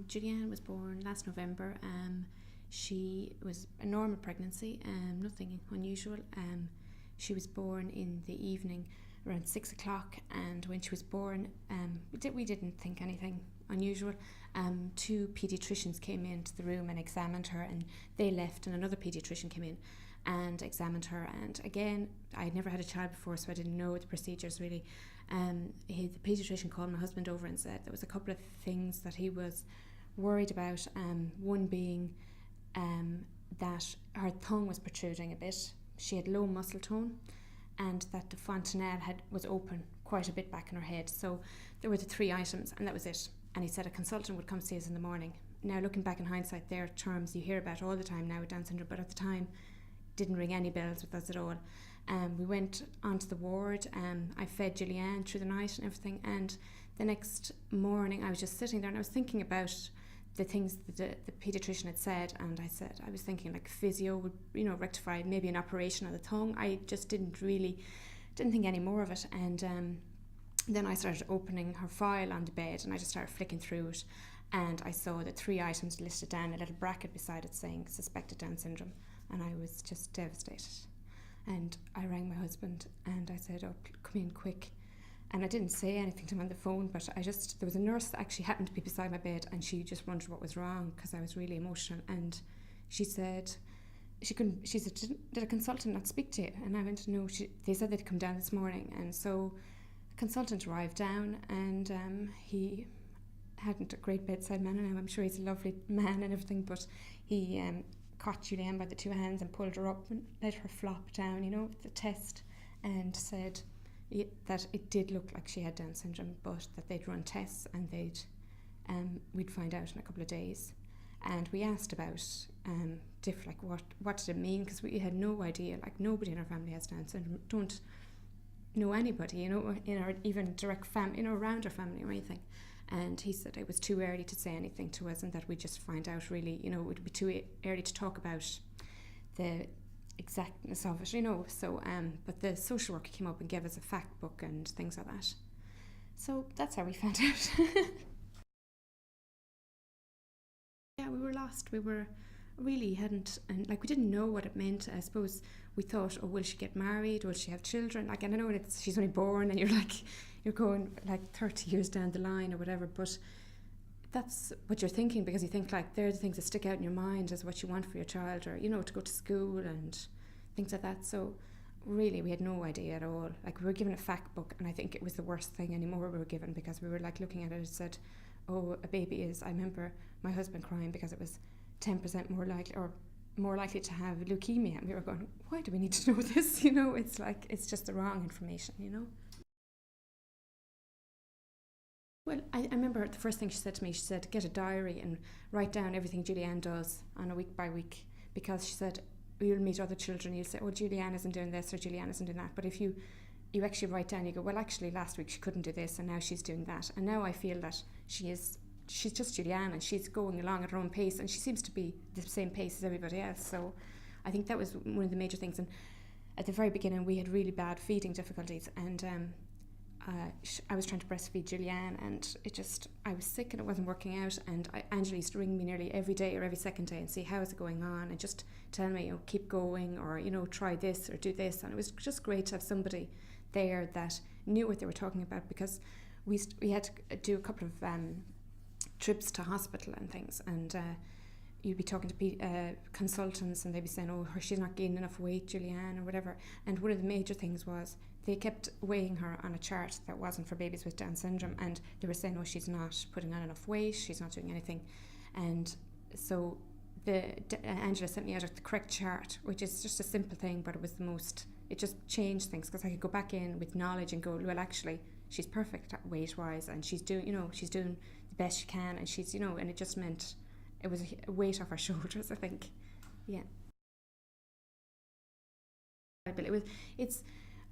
Julianne was born last November. She was a normal pregnancy, nothing unusual. She was born in the evening around 6 o'clock, and when she was born, we didn't think anything unusual. Two paediatricians came into the room and examined her, and they left, and another paediatrician came in and examined her. And again, I had never had a child before, so I didn't know the procedures really. The paediatrician called my husband over and said there was a couple of things that he was worried about. One being that her tongue was protruding a bit. She had low muscle tone, and that the fontanelle was open quite a bit back in her head. So there were the three items, and that was it. And he said a consultant would come see us in the morning. Now, looking back in hindsight, they're terms you hear about all the time now with Down syndrome, but at the time didn't ring any bells with us at all. We went onto the ward. I fed Julianne through the night and everything, and the next morning I was just sitting there and I was thinking about the things that the paediatrician had said, and I was thinking like physio would, rectify maybe an operation of the tongue. I just didn't think any more of it. And then I started opening her file on the bed, and I just started flicking through it, and I saw the three items listed down, a little bracket beside it saying suspected Down syndrome, and I was just devastated. And I rang my husband and I said, oh, come in quick. And I didn't say anything to him on the phone, but there was a nurse that actually happened to be beside my bed, and she just wondered what was wrong because I was really emotional. And she said, did a consultant not speak to you? And I went, no, they said they'd come down this morning. And so a consultant arrived down, and he hadn't a great bedside manner. Now I'm sure he's a lovely man and everything, but he caught Julianne by the two hands and pulled her up and let her flop down, with the test, and said that it did look like she had Down syndrome, but that they'd run tests and we'd find out in a couple of days. And we asked about what did it mean, because we had no idea. Like, nobody in our family has Down syndrome. Don't know anybody, in our even direct family, around our family or anything. And he said it was too early to say anything to us, and that we'd just find out really, it would be too early to talk about the exactness of it, So, but the social worker came up and gave us a fact book and things like that. So that's how we found out. Yeah, we were lost. We were really and we didn't know what it meant. I suppose we thought, oh, will she get married? Will she have children? Like, and I know she's only born, and you're going like 30 years down the line or whatever, but that's what you're thinking, because you think like they're the things that stick out in your mind as what you want for your child, or to go to school and things like that. So really we had no idea at all. Like, we were given a fact book, and I think it was the worst thing anymore we were given, because we were like looking at it and said, oh, a baby is, I remember my husband crying because it was 10% more likely to have leukemia, and we were going, why do we need to know this? It's like, it's just the wrong information. Well, I remember the first thing she said to me, she said, get a diary and write down everything Julianne does on a week by week, because she said, you'll meet other children, you'll say, oh, Julianne isn't doing this or Julianne isn't doing that. But if you actually write down, you go, well, actually last week she couldn't do this and now she's doing that. And now I feel that she's just Julianne, and she's going along at her own pace, and she seems to be the same pace as everybody else. So I think that was one of the major things. And at the very beginning we had really bad feeding difficulties, and I was trying to breastfeed Julianne, and I was sick and it wasn't working out, and Angela used to ring me nearly every day or every second day and see how is it going on, and just tell me, keep going, or try this or do this. And it was just great to have somebody there that knew what they were talking about, because we had to do a couple of trips to hospital and things, and you'd be talking to consultants, and they'd be saying, oh, she's not gaining enough weight, Julianne, or whatever. And one of the major things was they kept weighing her on a chart that wasn't for babies with Down syndrome, and they were saying, oh, she's not putting on enough weight, she's not doing anything. And so Angela sent me out the correct chart, which is just a simple thing, but it just changed things, because I could go back in with knowledge and go, well, actually she's perfect weight wise, and she's doing the best she can, and she's and it just meant it was a weight off our shoulders, I think. Yeah. But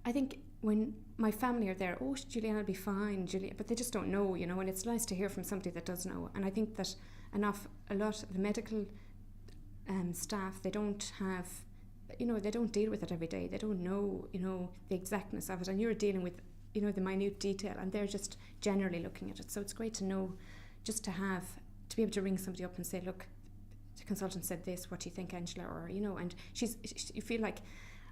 I think when my family are there, oh, Julianne will be fine, but they just don't know, and it's nice to hear from somebody that does know. And I think that a lot of the medical staff, they don't have, they don't deal with it every day. They don't know, the exactness of it, and you're dealing with, the minute detail, and they're just generally looking at it. So it's great to know, just to have to be able to ring somebody up and say, look, the consultant said this, what do you think, Angela? Or, you know, and you feel like,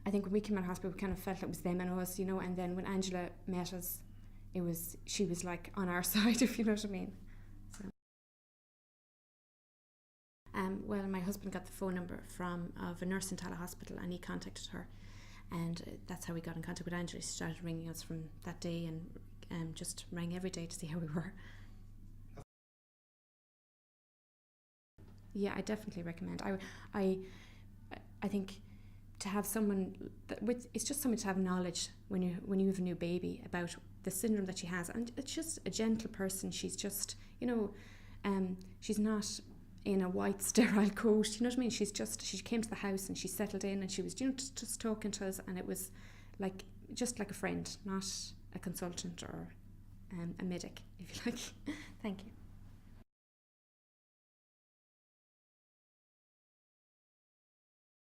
I think when we came out of hospital, we kind of felt it was them and us, you know, and then when Angela met us, she was like on our side, if you know what I mean. So. Well, my husband got the phone number of a nurse in Tala Hospital, and he contacted her, and that's how we got in contact with Angela. She started ringing us from that day, and just rang every day to see how we were. Yeah, I definitely recommend. I think to have someone it's just someone to have knowledge when you have a new baby about the syndrome that she has, and it's just a gentle person. She's just, you know, she's not in a white sterile coat, you know what I mean? She came to the house and she settled in, and she was, you know, just talking to us, and it was like just like a friend, not a consultant or a medic, if you like. Thank you.